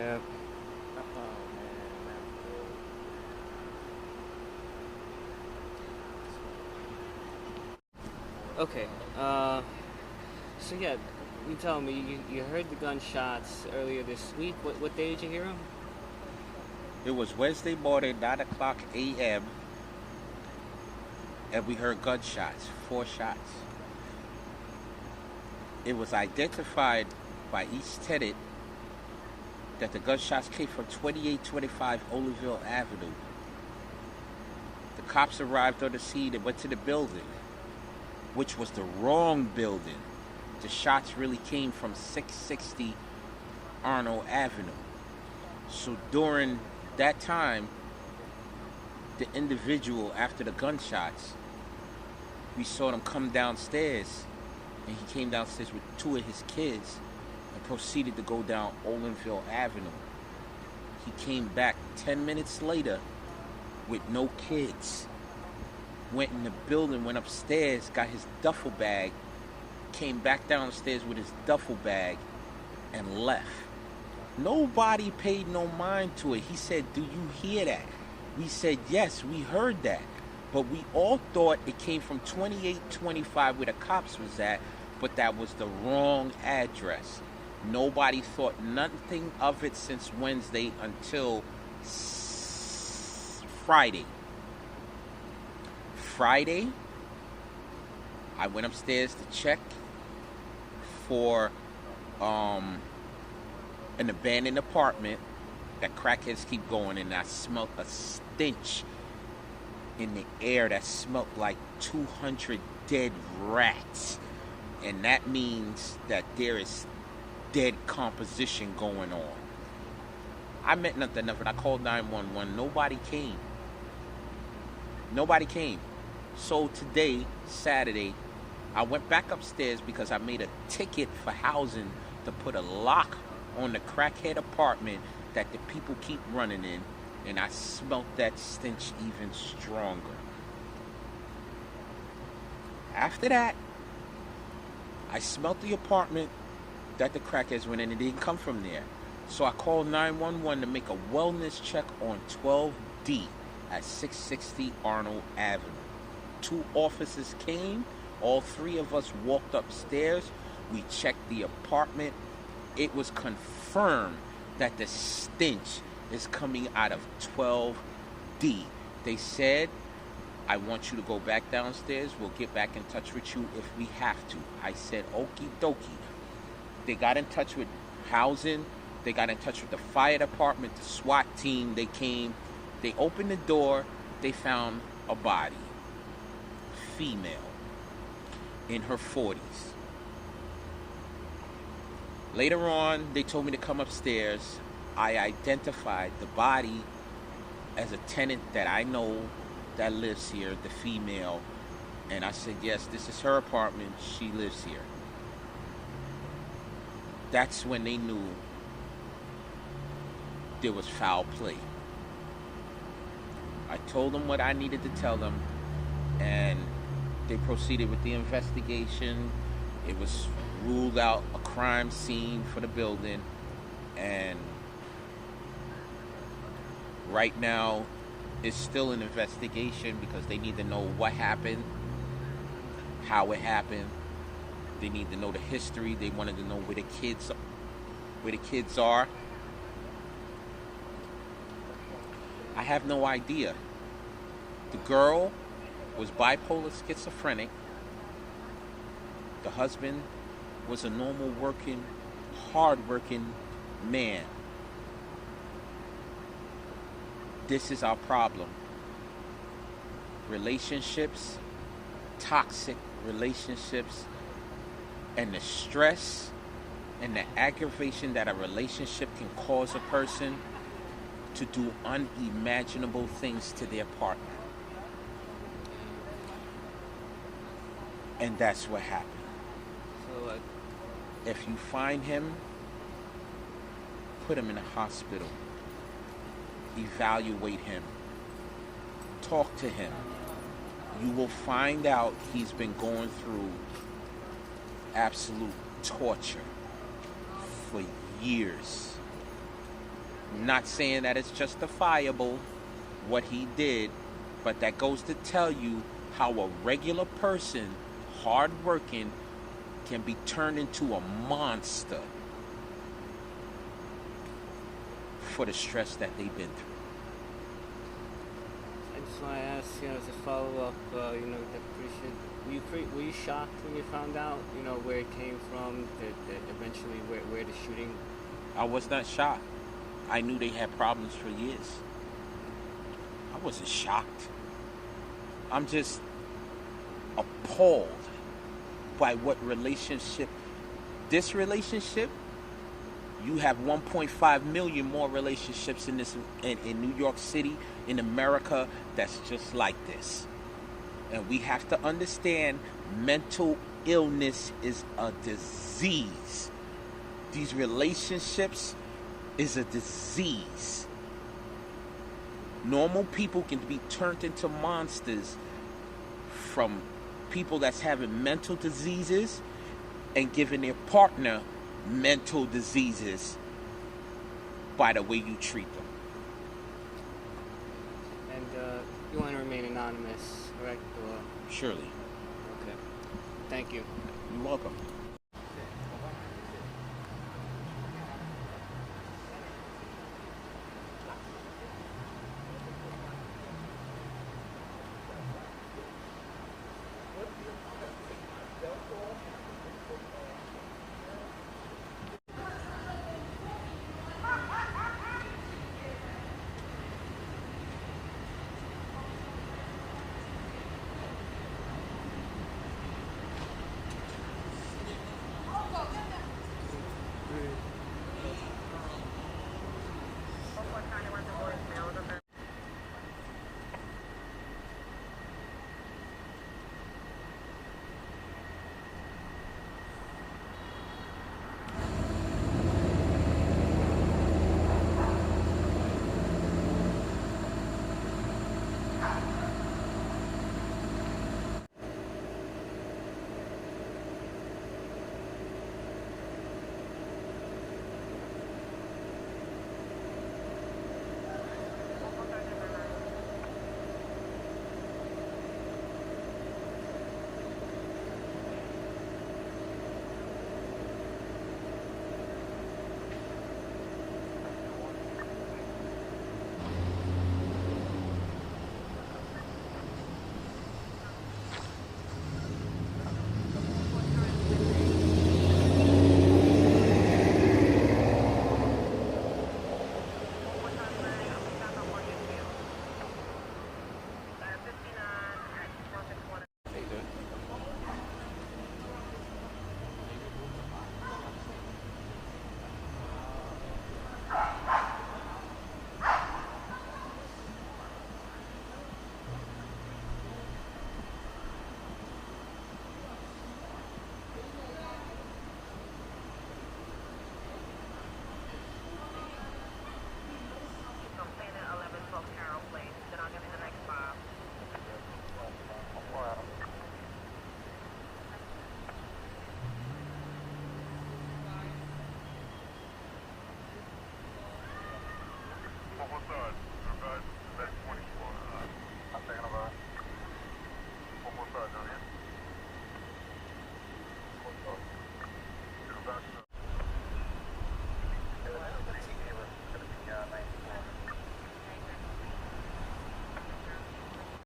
Yeah. Okay. So yeah, you tell me you heard the gunshots earlier this week. What day did you hear them? It was Wednesday morning, 9 o'clock a.m., and we heard gunshots, 4 shots. It was identified by each tenant that the gunshots came from 2825 Olinville Avenue. The cops arrived on the scene and went to the building, which was the wrong building. The shots really came from 660 Arnold Avenue. So during that time, the individual, after the gunshots, we saw them come downstairs, and he came downstairs with 2 of his kids and proceeded to go down Olinville Avenue. He came back 10 minutes later with no kids. Went in the building, went upstairs, got his duffel bag, came back downstairs with his duffel bag, and left. Nobody paid no mind to it. He said, "Do you hear that?" We said, "Yes, we heard that." But we all thought it came from 2825 where the cops was at, but that was the wrong address. Nobody thought nothing of it since Wednesday until Friday. Friday, I went upstairs to check for an abandoned apartment that crackheads keep going in. I smelled a stench in the air that smelled like 200 dead rats. And that means that there is dead composition going on. I meant nothing of it. I called 911. Nobody came. Nobody came. So today, Saturday, I went back upstairs because I made a ticket for housing to put a lock on the crackhead apartment that the people keep running in, and I smelt that stench even stronger. After that, I smelt the apartment that the crackheads went in, and it didn't come from there. So I called 911 to make a wellness check on 12D at 660 Arnold Avenue. 2 officers came. All 3 of us walked upstairs. We checked the apartment. It was confirmed that the stench is coming out of 12D. They said, "I want you to go back downstairs. We'll get back in touch with you if we have to." I said, "Okie dokie." They got in touch with housing. They got in touch with the fire department, the SWAT team. They came. They opened the door. They found a body. Female. In her 40s. Later on, they told me to come upstairs. I identified the body as a tenant that I know that lives here, the female. And I said, "Yes, this is her apartment. She lives here." That's when they knew there was foul play. I told them what I needed to tell them, and they proceeded with the investigation. It was ruled out a crime scene for the building, and right now it's still an investigation because they need to know what happened, how it happened. They need to know the history. They wanted to know where the kids are. I have no idea. The girl was bipolar schizophrenic. The husband was a normal working, hard-working man. This is our problem. Relationships, toxic relationships, and the stress and the aggravation that a relationship can cause a person to do unimaginable things to their partner. And that's what happened. So, If you find him, put him in a hospital. Evaluate him. Talk to him. You will find out he's been going through absolute torture for years. Not saying that it's justifiable what he did, but that goes to tell you how a regular person, hardworking, can be turned into a monster for the stress that they've been through. I just want to ask, as a follow-up, the appreciation. Were you shocked when you found out, where it came from? That eventually, where the shooting. I was not shocked. I knew they had problems for years. I wasn't shocked. I'm just appalled by what relationship. This relationship, you have 1.5 million more relationships in New York City, in America, that's just like this. And we have to understand mental illness is a disease. These relationships is a disease. Normal people can be turned into monsters from people that's having mental diseases and giving their partner mental diseases by the way you treat them. And you want to remain anonymous, correct? Or... Surely. Okay. Thank you. You're welcome. Parkside, 24. I'm taking over. 445 down here.